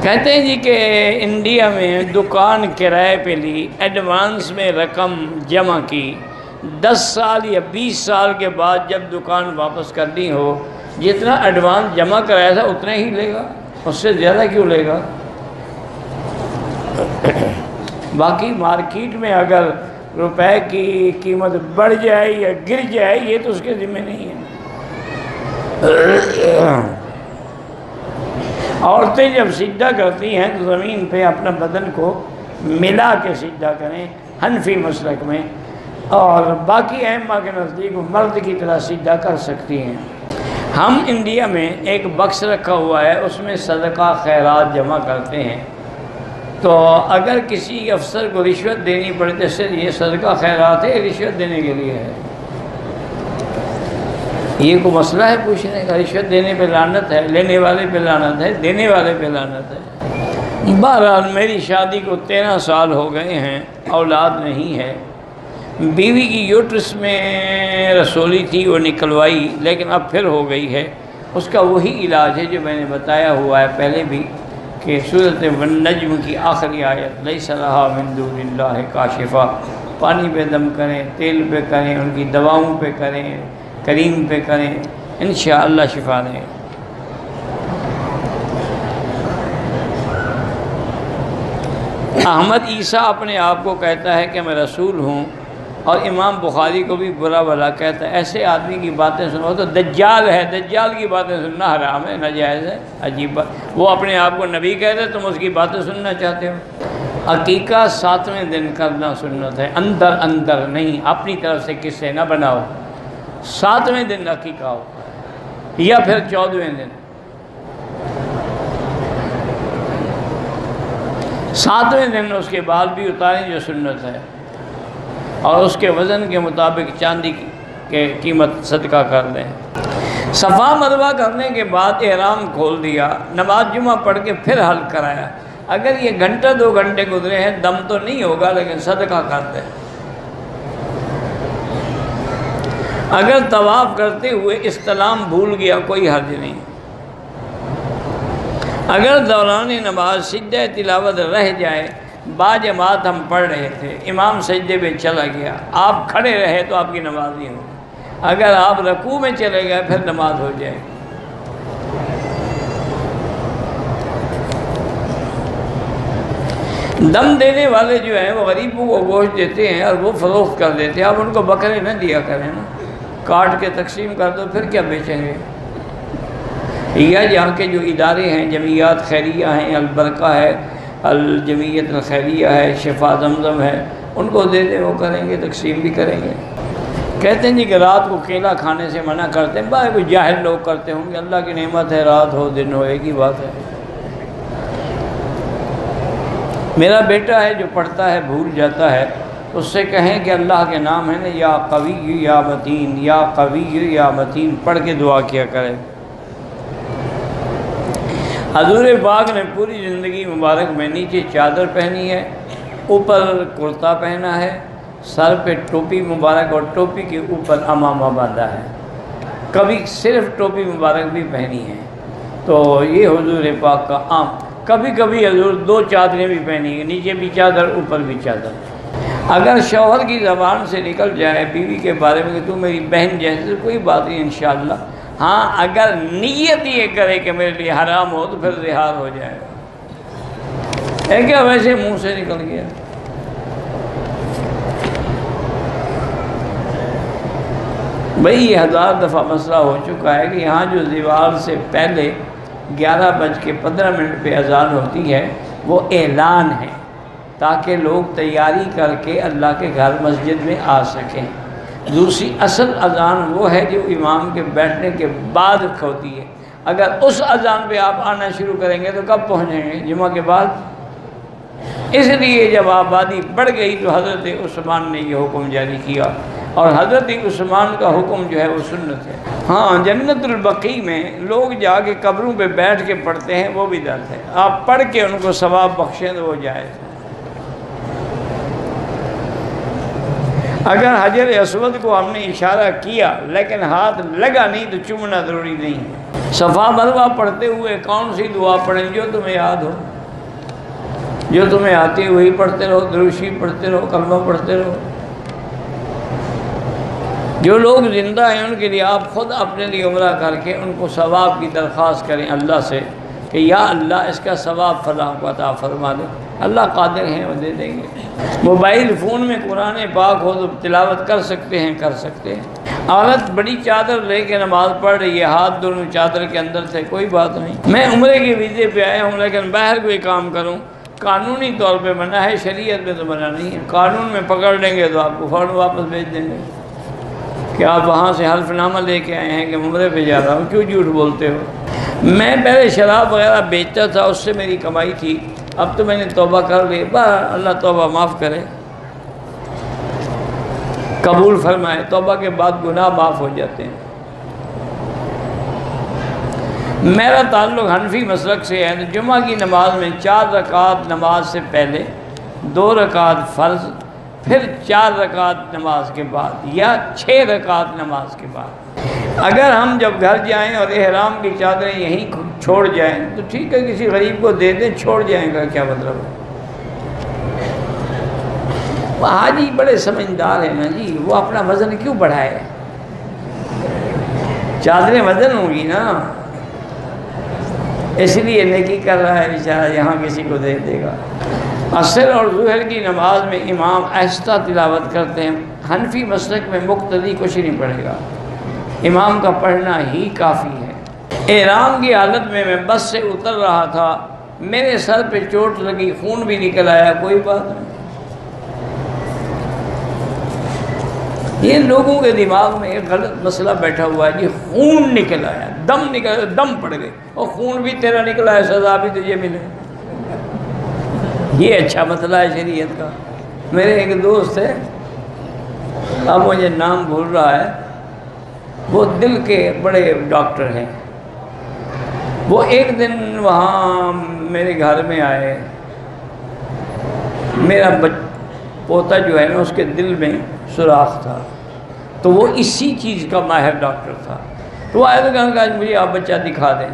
کہتے ہیں جی کہ انڈیا میں دکان کرائے پہ لی، ایڈوانس میں رقم جمع کی، 10 سال یا 20 سال کے بعد جب دکان واپس کرنی ہو، جتنا ایڈوانس جمع کرایا تھا اتنا ہی لے گا، اس سے زیادہ کیوں لے گا؟ باقی مارکیٹ میں اگر روپے کی قیمت بڑھ جائے یا گر جائے یہ تو اس کے ذمہ نہیں ہے۔ عورتیں جب سجدہ کرتی ہیں تو زمین پہ اپنا بدن کو ملا کے سجدہ کریں حنفی مسلک میں، اور باقی ائمہ کے نزدیک مرد کی طرح سجدہ کر سکتی ہیں۔ ہم انڈیا میں ایک بکس رکھا ہوا ہے، اس میں صدقہ خیرات جمع کرتے ہیں، تو اگر کسی افسر کو رشوت دینی پڑے تو اس سے یہ صدقہ خیرات ہے، رشوت دینے کے لیے ہے؟ یہ کوئی مسئلہ ہے پوچھنے کا؟ رشوت دینے پہ لعنت ہے، لینے والے پہ لعنت ہے، دینے والے پہ لعنت ہے۔ بہرحال میری شادی کو 13 سال ہو گئے ہیں، اولاد نہیں ہے۔ بیوی کی یوٹرس میں رسولی تھی، وہ نکلوائی لیکن اب پھر ہو گئی ہے۔ اس کا وہی علاج ہے جو میں نے بتایا ہوا ہے پہلے بھی، کہ سورۃ النجم کی آخری آیت لیس لہا من دون اللہ کاشفہ، پانی پہ دم کریں، تیل پہ کریں، ان کی دواؤں پہ کریں، کریم پہ کریں، انشاءاللہ شفا دیں۔ احمد عیسیٰ اپنے آپ کو کہتا ہے کہ میں رسول ہوں، اور امام بخاری کو بھی برا بھلا کہتا ہے۔ ایسے آدمی کی باتیں سنو تو دجال ہے، دجال کی باتیں سننا حرام ہے، ناجائز ہے، عجیب بات۔ وہ اپنے آپ کو نبی کہتے ہیں، تم اس کی باتیں سننا چاہتے ہو۔ عقیقہ 7ویں دن کرنا سنت ہے، اندر اندر نہیں، اپنی طرف سے قصے نہ بناؤ۔ 7ویں دن عقیقہ ہو یا پھر 14ویں دن، 7ویں دن اس کے بال بھی اتاریں جو سنت ہے، اور اس کے وزن کے مطابق چاندی کی قیمت صدقہ کر دیں۔ صفا مروہ کرنے کے بعد احرام کھول دیا، نماز جمعہ پڑھ کے پھر حلق کرایا۔ اگر یہ گھنٹہ 2 گھنٹے گزرے ہیں دم تو نہیں ہوگا لیکن صدقہ کر دیں۔ اگر طواف کرتے ہوئے استلام بھول گیا کوئی حرج نہیں۔ اگر دوران نماز سجدہ تلاوت رہ جائے، باجماعت ہم پڑھ رہے تھے، امام سجدے میں چلا گیا، آپ کھڑے رہے تو آپ کی نماز نہیں ہوگی۔ اگر آپ رکوع میں چلے گئے پھر نماز ہو جائے۔ دم دینے والے جو ہیں وہ غریبوں کو گوشت دیتے ہیں اور وہ فروخت کر دیتے ہیں، آپ ان کو بکرے نہ دیا کریں نا، کاٹ کے تقسیم کر دو، پھر کیا بیچیں گے؟ یا یہاں کے جو ادارے ہیں، جمعیات خیریہ ہیں، البرکہ ہے، الجمعیت الخیریہ ہے، شفا زمزم ہے، ان کو دے دیں، وہ کریں گے، تقسیم بھی کریں گے۔ کہتے ہیں جی کہ رات کو کیلا کھانے سے منع کرتے ہیں، باقی کوئی جاہل لوگ کرتے ہوں گے، اللہ کی نعمت ہے، رات ہو دن ہو ایک ہی بات ہے۔ میرا بیٹا ہے جو پڑھتا ہے بھول جاتا ہے، اس سے کہیں کہ اللہ کے نام ہے نا، یا قوی یا متین، یا قوی یا متین پڑھ کے دعا کیا کرے۔ حضور پاک نے پوری زندگی مبارک میں نیچے چادر پہنی ہے، اوپر کرتا پہنا ہے، سر پہ ٹوپی مبارک اور ٹوپی کے اوپر امامہ باندھا ہے، کبھی صرف ٹوپی مبارک بھی پہنی ہے۔ تو یہ حضور پاک کا عام، کبھی کبھی حضور 2 چادریں بھی پہنی ہیں، نیچے بھی چادر اوپر بھی چادر۔ اگر شوہر کی زبان سے نکل جائے بیوی کے بارے میں کہ تو میری بہن جیسے، کوئی بات نہیں انشاءاللہ۔ ہاں اگر نیت یہ کرے کہ میرے لیے حرام ہو تو پھر زہار ہو جائے گا، ہے کیا ویسے منہ سے نکل گیا۔ بھئی یہ 1000 دفعہ مسئلہ ہو چکا ہے کہ یہاں جو زوال سے پہلے 11:15 پہ اذان ہوتی ہے وہ اعلان ہے، تاکہ لوگ تیاری کر کے اللہ کے گھر مسجد میں آ سکیں۔ دوسری اصل اذان وہ ہے جو امام کے بیٹھنے کے بعد ہوتی ہے۔ اگر اس اذان پہ آپ آنا شروع کریں گے تو کب پہنچیں گے؟ جمعہ کے بعد۔ اس لیے جب آبادی بڑھ گئی تو حضرت عثمان نے یہ حکم جاری کیا، اور حضرت عثمان کا حکم جو ہے وہ سنت ہے۔ ہاں جنت البقیع میں لوگ جا کے قبروں پہ بیٹھ کے پڑھتے ہیں، وہ بھی درد ہے، آپ پڑھ کے ان کو ثواب بخشیں تو وہ جائز ہے۔ اگر حجر اسود کو ہم نے اشارہ کیا لیکن ہاتھ لگا نہیں تو چومنا ضروری نہیں ہے۔ صفا مروہ پڑھتے ہوئے کون سی دعا پڑھیں جو تمہیں یاد ہو؟ جو تمہیں آتی ہے وہی پڑھتے رہو، درود شریف پڑھتے رہو، کلمہ پڑھتے رہو۔ جو لوگ زندہ ہیں ان کے لیے آپ خود اپنے لیے عمرہ کر کے ان کو ثواب کی درخواست کریں اللہ سے کہ یا اللہ اس کا ثواب فلاں کو عطا فرما دے، اللہ قادر ہیں وہ دے دیں گے۔ موبائل فون میں قرآن پاک ہو تو تلاوت کر سکتے ہیں، کر سکتے ہیں۔ عورت بڑی چادر لے کے نماز پڑھ رہی ہے، ہاتھ دونوں چادر کے اندر تھے، کوئی بات نہیں، میں عمرے کے ویزے پہ آیا ہوں لیکن باہر کوئی کام کروں، قانونی طور پہ منع ہے، شریعت میں تو منع نہیں ہے۔ قانون میں پکڑ لیں گے تو آپ کو فوراً واپس بھیج دیں گے کہ آپ وہاں سے حلف نامہ لے کے آئے ہیں کہ عمرے پہ جا رہا ہوں، کیوں جھوٹ بولتے ہو؟ میں پہلے شراب وغیرہ بیچتا تھا، اس سے میری کمائی تھی، اب تو میں نے توبہ کر لی، اللہ توبہ معاف کرے، قبول فرمائے، توبہ کے بعد گناہ معاف ہو جاتے ہیں۔ میرا تعلق حنفی مسلک سے ہے، جمعہ کی نماز میں 4 رکعت نماز سے پہلے، 2 رکعت فرض، پھر 4 رکعت نماز کے بعد، یا 6 رکعت نماز کے بعد۔ اگر ہم جب گھر جائیں اور احرام کی چادریں یہیں چھوڑ جائیں تو ٹھیک ہے، کسی غریب کو دے دیں، چھوڑ جائیں گا، کیا مطلب ہے؟ حاجی بڑے سمجھدار ہیں نا جی، وہ اپنا وزن کیوں بڑھائے؟ چادریں وزن ہوں گی نا، اس لیے نیکی کر رہا ہے بیچارہ، یہاں کسی کو دے دے گا۔ عصر اور ظہر کی نماز میں امام آہستہ تلاوت کرتے ہیں، حنفی مسلک میں مقتدی کچھ نہیں پڑھے گا، امام کا پڑھنا ہی کافی ہے۔ احرام کی حالت میں بس سے اتر رہا تھا، میرے سر پہ چوٹ لگی، خون بھی نکل آیا، کوئی بات نہیں۔ یہ لوگوں کے دماغ میں ایک غلط مسئلہ بیٹھا ہوا ہے جی، خون نکل آیا، دم نکل، دم پڑ گئے، اور خون بھی تیرا نکل آیا، سزا بھی تجھے ملے، یہ اچھا مسئلہ ہے شریعت کا۔ میرے ایک دوست ہے، اب مجھے نام بھول رہا ہے، وہ دل کے بڑے ڈاکٹر ہیں، وہ ایک دن وہاں میرے گھر میں آئے، میرا پوتا جو ہے نا اس کے دل میں سوراخ تھا، تو وہ اسی چیز کا ماہر ڈاکٹر تھا، تو وہ آئے تو کہا آج مجھے آپ بچہ دکھا دیں۔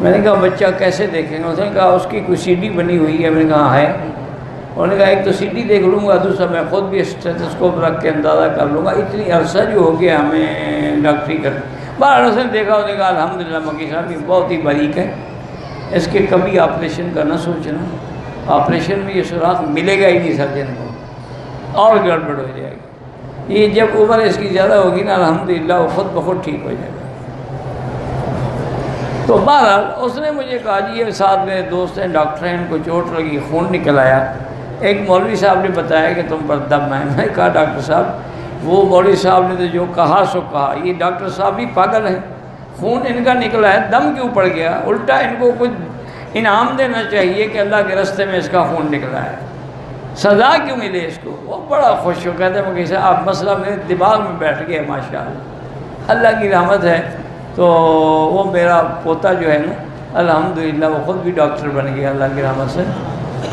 میں نے کہا بچہ کیسے دیکھیں گے؟ اس نے کہا اس کی کوئی سی ڈی بنی ہوئی ہے۔ میں نے کہا ہے؟ انہوں نے کہا ایک تو سی ڈی دیکھ لوں گا، دوسرا میں خود بھی اسٹیتھوسکوپ رکھ کے اندازہ کر لوں گا، اتنی عرصہ جو ہو گیا ہمیں ڈاکٹری کر۔ باہر اس نے دیکھا، اس نے کہا الحمدللہ مکی صاحب یہ بہت ہی باریک ہے، اس کے کبھی آپریشن کا نہ سوچنا، آپریشن میں یہ سوراخ ملے گا ہی نہیں سرجن کو، اور گڑبڑ ہو جائے گی، یہ جب عمر اس کی زیادہ ہوگی نا الحمدللہ وہ خود بخود ٹھیک ہو جائے گا۔ تو بہرحال اس نے مجھے کہا جی یہ ساتھ میرے دوست ہیں ڈاکٹر ہیں، ان کو چوٹ لگی، خون نکل آیا، ایک مولوی صاحب نے بتایا کہ تم پر دم ہے۔ میں نے کہا ڈاکٹر صاحب وہ مولوی صاحب نے تو جو کہا سو کہا، یہ ڈاکٹر صاحب بھی پاگل ہیں، خون ان کا نکلا ہے، دم کیوں پڑ گیا؟ الٹا ان کو کچھ انعام دینا چاہیے کہ اللہ کے راستے میں اس کا خون نکلا ہے، سزا کیوں ملے اس کو؟ وہ بڑا خوش ہو، کہتے ہیں کہ آپ مسئلہ میرے دماغ میں بیٹھ گیا، ماشاءاللہ اللہ کی رحمت ہے۔ تو وہ میرا پوتا جو ہے نا الحمدللہ وہ خود بھی ڈاکٹر بن گیا اللہ کی رحمت سے،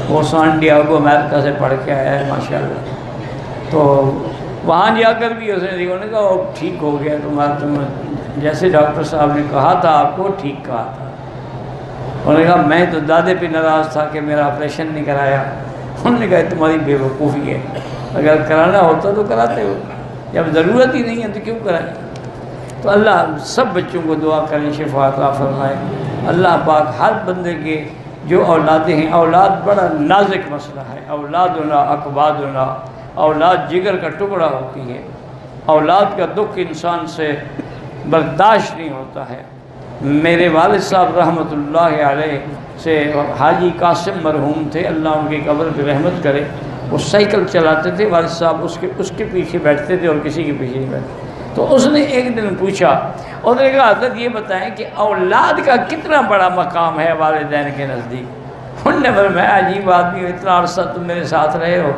وہ سان ڈیاگو امریکہ سے پڑھ کے آیا ہے ماشاءاللہ۔ تو وہاں جا کر بھی اس نے دیکھا، نے کہا وہ ٹھیک ہو گیا تمہارا، تم جیسے ڈاکٹر صاحب نے کہا تھا آپ کو ٹھیک کہا تھا۔ انہوں نے کہا میں تو دادے پہ ناراض تھا کہ میرا آپریشن نہیں کرایا۔ انہوں نے کہا تمہاری بے وقوفی ہے، اگر کرانا ہوتا تو کراتے ہو، جب ضرورت ہی نہیں ہے تو کیوں کرائیں؟ تو اللہ سب بچوں کو دعا کریں شفا عطا فرمائے۔ اللہ پاک ہر بندے کے جو اولادیں ہیں، اولاد بڑا نازک مسئلہ ہے، اولادنا اقبادنا، اولاد جگر کا ٹکڑا ہوتی ہے، اولاد کا دکھ انسان سے برداشت نہیں ہوتا ہے۔ میرے والد صاحب رحمۃ اللہ علیہ سے حاجی قاسم مرحوم تھے، اللہ ان کی قبر پہ رحمت کرے، وہ سائیکل چلاتے تھے، والد صاحب اس کے پیچھے بیٹھتے تھے اور کسی کے پیچھے نہیں بیٹھتے۔ تو اس نے ایک دن پوچھا، اس نے کہا حضرت یہ بتائیں کہ اولاد کا کتنا بڑا مقام ہے والدین کے نزدیک؟ انہوں نے فرمایا عجیب آدمی ہو، اتنا عرصہ تم میرے ساتھ رہے ہو،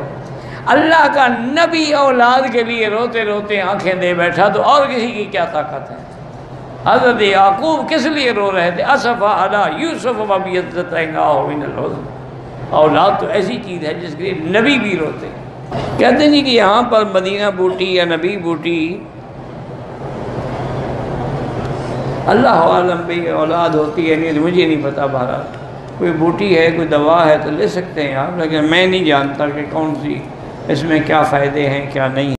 اللہ کا نبی اولاد کے لیے روتے روتے آنکھیں دے بیٹھا تو اور کسی کی کیا طاقت ہے؟ حضرت یعقوب کس لیے رو رہے تھے؟ اسفا علی یوسف وابیضۃ من الحزن، اولاد تو ایسی چیز ہے جس کے لیے نبی بھی روتے۔ کہتے ہیں جی کہ یہاں پر مدینہ بوٹی یا نبی بوٹی اللہ عالم بھی اولاد ہوتی ہے نہیں، مجھے نہیں پتا، بہرحال کوئی بوٹی ہے، کوئی دوا ہے تو لے سکتے ہیں آپ، لیکن میں نہیں جانتا کہ کون سی اس میں کیا فائدے ہیں کیا نہیں